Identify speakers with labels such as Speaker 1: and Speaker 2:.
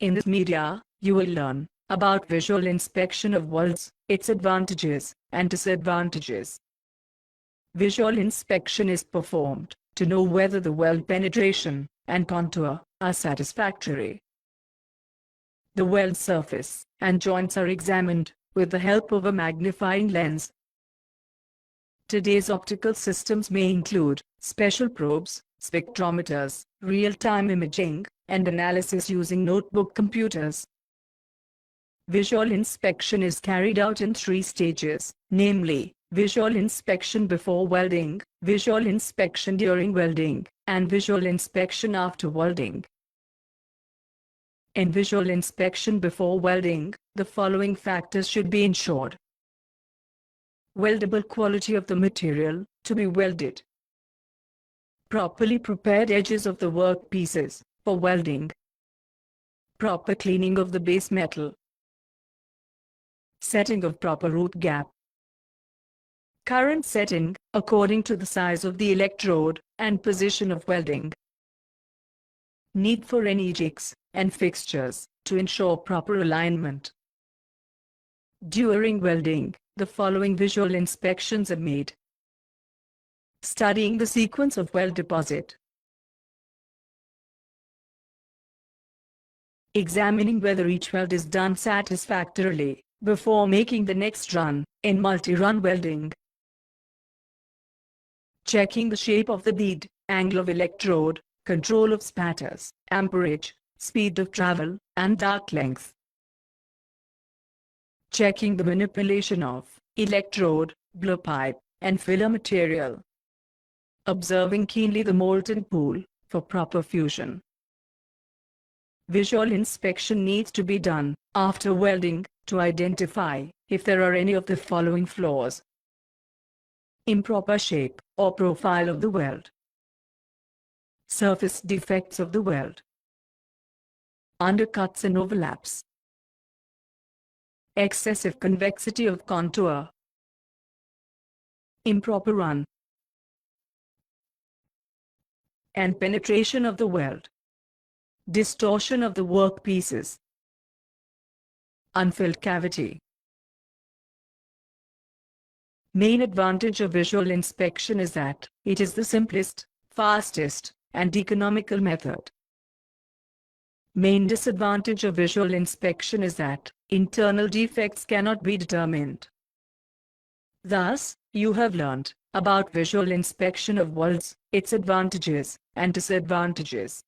Speaker 1: In this media, you will learn about visual inspection of welds, its advantages and disadvantages. Visual inspection is performed to know whether the weld penetration and contour are satisfactory. The weld surface and joints are examined with the help of a magnifying lens. Today's optical systems may include special probes, spectrometers, real-time imaging, and analysis using notebook computers. Visual inspection is carried out in 3 stages, namely, visual inspection before welding, visual inspection during welding, and visual inspection after welding. In visual inspection before welding, the following factors should be ensured. Weldable quality of the material to be welded. Properly prepared edges of the workpieces for welding. Proper cleaning of the base metal. Setting of proper root gap. Current setting according to the size of the electrode and position of welding. Need for any jigs and fixtures to ensure proper alignment. During welding, the following visual inspections are made. Studying the sequence of weld deposit. Examining whether each weld is done satisfactorily before making the next run in multi-run welding. Checking the shape of the bead, angle of electrode, control of spatters, amperage, speed of travel, and arc length. Checking the manipulation of electrode, blowpipe, and filler material. Observing keenly the molten pool for proper fusion. Visual inspection needs to be done after welding to identify if there are any of the following flaws. Improper shape or profile of the weld. Surface defects of the weld. Undercuts and overlaps. Excessive convexity of contour. Improper run and penetration of the weld. Distortion of the workpieces. Unfilled cavity. Main advantage of visual inspection is that it is the simplest, fastest, and economical method. Main disadvantage of visual inspection is that internal defects cannot be determined. Thus, you have learned about visual inspection of welds, its advantages and disadvantages.